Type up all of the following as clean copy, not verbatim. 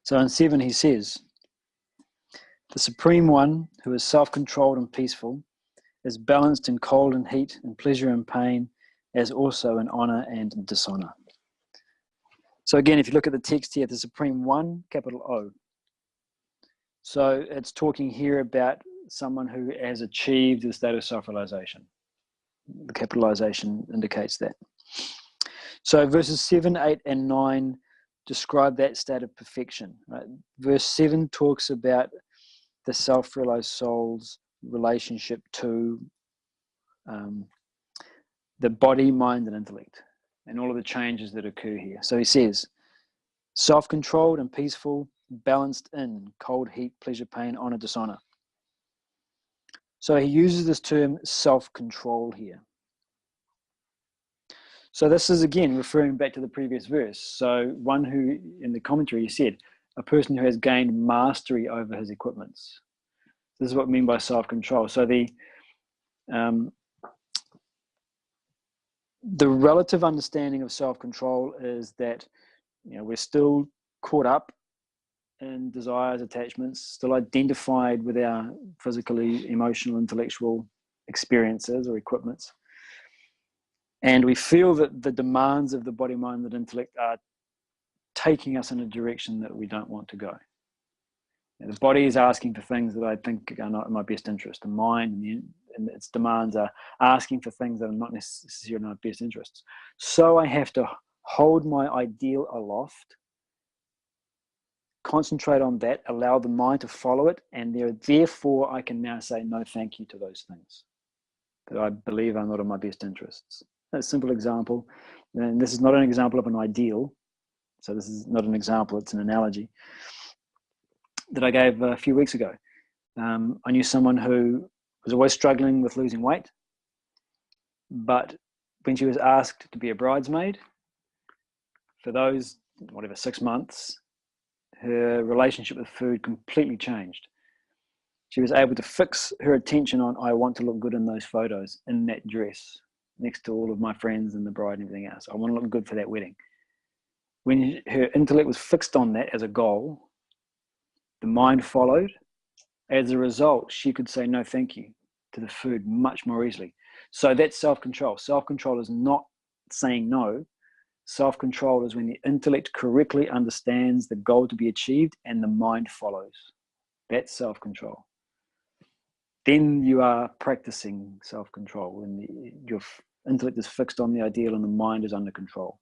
So in 7 he says, the Supreme One, who is self-controlled and peaceful, is balanced in cold and heat, in pleasure and pain, as also in honor and dishonor. So again, if you look at the text here, the Supreme One, capital O. So it's talking here about someone who has achieved the state of self-realization. The capitalization indicates that. So verses 7, 8, and 9 describe that state of perfection. Right? Verse 7 talks about the self-realized soul's relationship to the body, mind, and intellect, and all of the changes that occur here. So he says, self-controlled and peaceful, balanced in cold, heat, pleasure, pain, honor, dishonor. So he uses this term self-control here. So this is again referring back to the previous verse. So one who, in the commentary, he said, a person who has gained mastery over his equipments. This is what I mean by self-control. So the relative understanding of self-control is that, you know, we're still caught up in desires, attachments, still identified with our physically, emotional, intellectual experiences or equipments. And we feel that the demands of the body, mind, and intellect are taking us in a direction that we don't want to go. And the body is asking for things that I think are not in my best interest. The mind and its demands are asking for things that are not necessarily in my best interests. So I have to hold my ideal aloft, concentrate on that, allow the mind to follow it, and therefore I can now say no thank you to those things that I believe are not in my best interests. A simple example, and this is not an example of an ideal, so this is not an example, it's an analogy that I gave a few weeks ago. I knew someone who was always struggling with losing weight, but when she was asked to be a bridesmaid, for those, 6 months, her relationship with food completely changed. She was able to fix her attention on, I want to look good in those photos, in that dress, next to all of my friends and the bride and everything else. I want to look good for that wedding. When her intellect was fixed on that as a goal, the mind followed. As a result, she could say no thank you to the food much more easily. So that's self-control. Self-control is not saying no. Self-control is when the intellect correctly understands the goal to be achieved and the mind follows. That's self-control. Then you are practicing self-control when your intellect is fixed on the ideal and the mind is under control,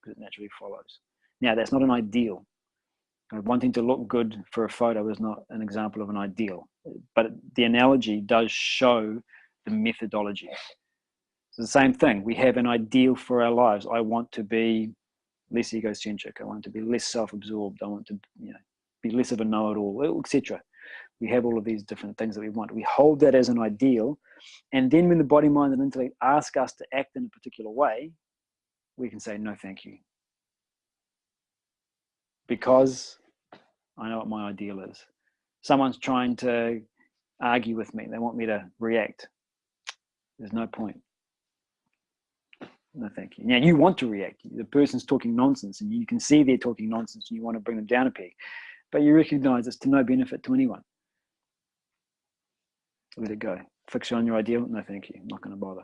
because it naturally follows. Now, that's not an ideal. Wanting to look good for a photo is not an example of an ideal, but the analogy does show the methodology. It's the same thing. We have an ideal for our lives. I want to be less egocentric. I want to be less self-absorbed. I want to, be less of a know-it-all, etc. We have all of these different things that we want. We hold that as an ideal, and then when the body, mind, and intellect ask us to act in a particular way, we can say no, thank you, because I know what my ideal is. Someone's trying to argue with me. They want me to react. There's no point. No, thank you. Now, you want to react. The person's talking nonsense, and you can see they're talking nonsense, and you want to bring them down a peg. But you recognize it's to no benefit to anyone. Let it go. Fix you on your ideal. No, thank you. I'm not going to bother.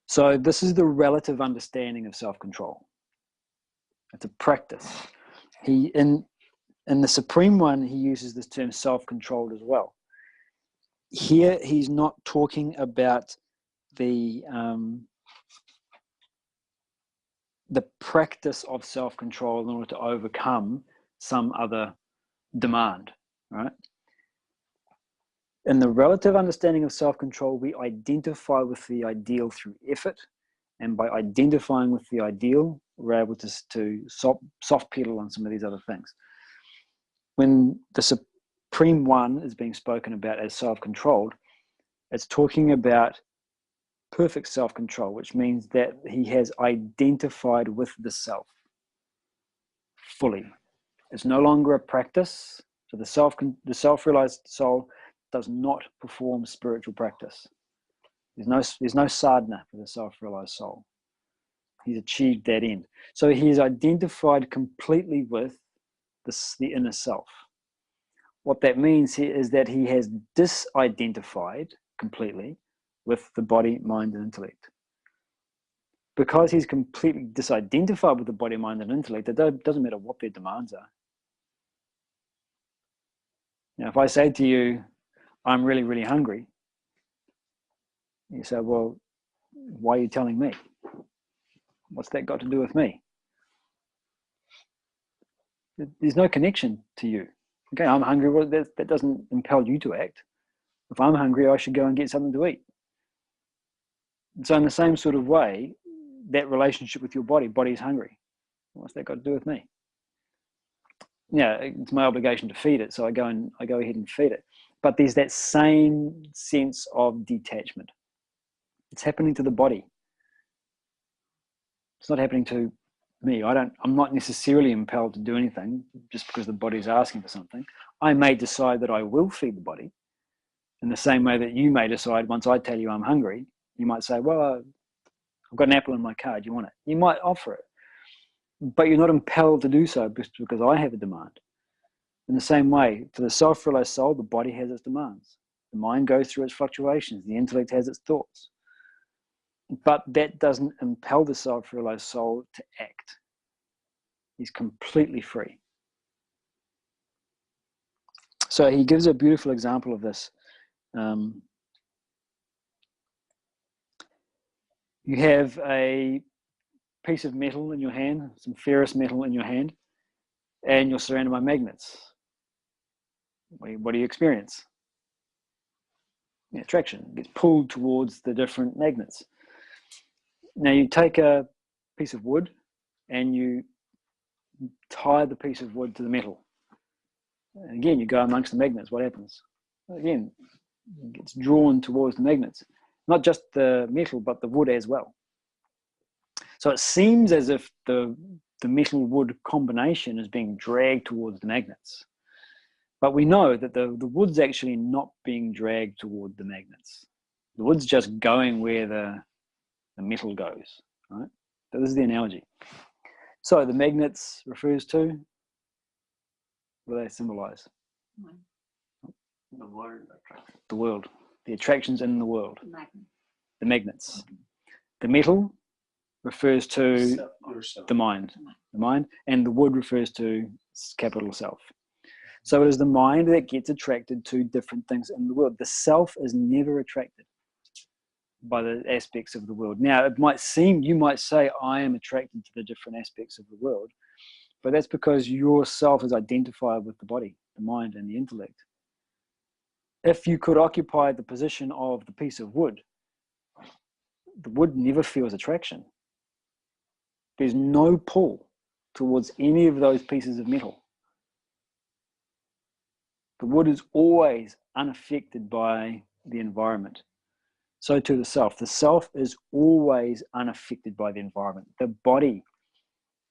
So this is the relative understanding of self-control. It's a practice. In the Supreme One, he uses this term self-controlled as well. Here, he's not talking about the practice of self-control in order to overcome some other demand, right? In the relative understanding of self-control, we identify with the ideal through effort, and by identifying with the ideal, we're able to soft pedal on some of these other things. When the Supreme One is being spoken about as self-controlled, it's talking about perfect self-control, which means that he has identified with the self fully. It's no longer a practice. So the self-realized soul does not perform spiritual practice. There's no sadhana for the self-realized soul. He's achieved that end. So he is identified completely with the inner self. What that means is that he has disidentified completely with the body, mind, and intellect. Because he's completely disidentified with the body, mind, and intellect, it doesn't matter what their demands are. Now, if I say to you, I'm really, really hungry, you say, well, why are you telling me? What's that got to do with me? There's no connection to you. Okay, I'm hungry. Well, that doesn't impel you to act. If I'm hungry, I should go and get something to eat. So in the same sort of way, that relationship with your body is hungry. What's that got to do with me? Yeah, it's my obligation to feed it, so I go ahead and feed it. But there's that same sense of detachment. It's happening to the body. It's not happening to me. I'm not necessarily impelled to do anything just because the body's asking for something. I may decide that I will feed the body in the same way that you may decide once I tell you I'm hungry, you might say, well, I've got an apple in my car, do you want it? You might offer it, but you're not impelled to do so because I have a demand. In the same way, for the self-realized soul, the body has its demands. The mind goes through its fluctuations. The intellect has its thoughts. But that doesn't impel the self-realized soul to act. He's completely free. So he gives a beautiful example of this. You have a piece of metal in your hand, some ferrous metal in your hand, and you're surrounded by magnets. What do you experience? Attraction. It gets pulled towards the different magnets. Now you take a piece of wood and you tie the piece of wood to the metal. And again, you go amongst the magnets. What happens? Again, it gets drawn towards the magnets. Not just the metal, but the wood as well. So it seems as if the metal-wood combination is being dragged towards the magnets. But we know that the wood's actually not being dragged toward the magnets. The wood's just going where the metal goes, right? So this is the analogy. So the magnets refers to, what do they symbolize? The world. The world. The attractions in the world. The magnets. Mm-hmm. The metal refers to the mind. The mind. And the wood refers to capital self. So it is the mind that gets attracted to different things in the world. The self is never attracted by the aspects of the world. Now, it might seem, you might say, I am attracted to the different aspects of the world, but that's because your self is identified with the body, the mind, and the intellect. If you could occupy the position of the piece of wood, the wood never feels attraction. There's no pull towards any of those pieces of metal. The wood is always unaffected by the environment. So too the self. The self is always unaffected by the environment. The body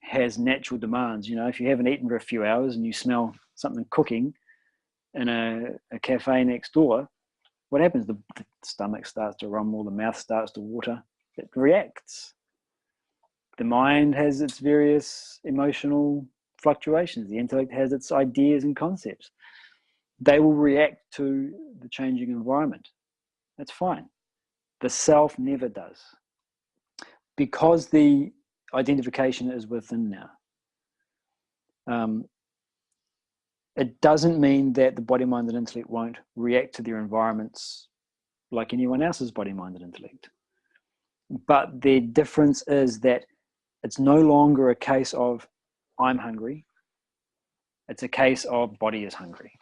has natural demands. You know, if you haven't eaten for a few hours and you smell something cooking in a cafe next door, what happens? The stomach starts to rumble, the mouth starts to water. It reacts. The mind has its various emotional fluctuations. The intellect has its ideas and concepts. They will react to the changing environment. That's fine. The self never does. Because the identification is within now. It doesn't mean that the body, mind, and intellect won't react to their environments like anyone else's body, mind, and intellect. But the difference is that it's no longer a case of I'm hungry. It's a case of body is hungry.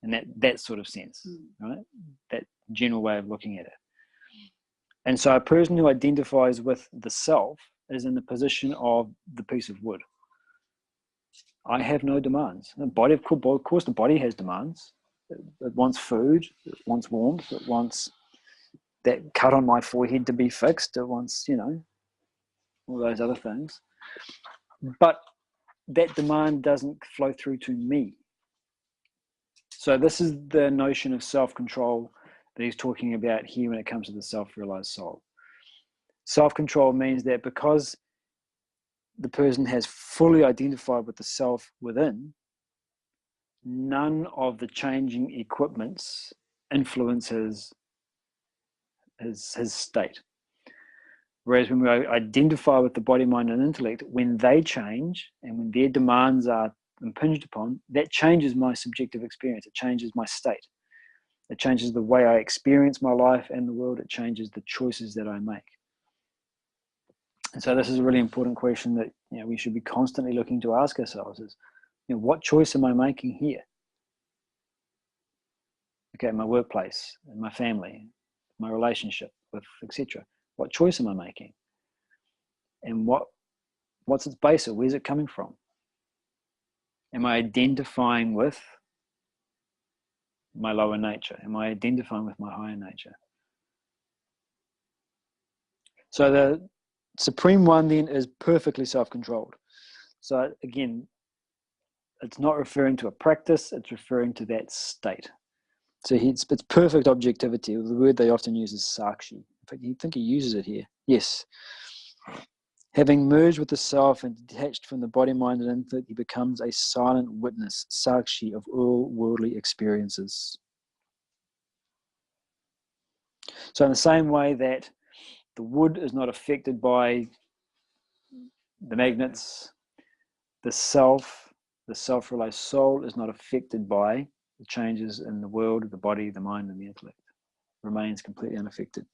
And that sort of sense, right? That general way of looking at it. And so a person who identifies with the self is in the position of the piece of wood. I have no demands. The body, of course, the body has demands. It wants food, it wants warmth, it wants that cut on my forehead to be fixed, it wants, all those other things. But that demand doesn't flow through to me. So this is the notion of self-control that he's talking about here when it comes to the self-realized soul. Self-control means that because the person has fully identified with the self within, none of the changing equipments influence his state. Whereas when we identify with the body, mind, and intellect, when they change and when their demands are impinged upon, that changes my subjective experience. It changes my state. It changes the way I experience my life and the world. It changes the choices that I make. And so this is a really important question that we should be constantly looking to ask ourselves: is what choice am I making here? Okay, my workplace, my family, my relationship with etc. What choice am I making? And what's its basis? Where's it coming from? Am I identifying with my lower nature? Am I identifying with my higher nature? So the Supreme One then is perfectly self-controlled. So again, it's not referring to a practice, it's referring to that state. So it's perfect objectivity. The word they often use is sakshi. In fact, you think he uses it here. Yes. Having merged with the self and detached from the body, mind, and intellect, he becomes a silent witness, sakshi, of all worldly experiences. So in the same way that the wood is not affected by the magnets, the self-realized soul is not affected by the changes in the world, the body, the mind, and the intellect. It remains completely unaffected.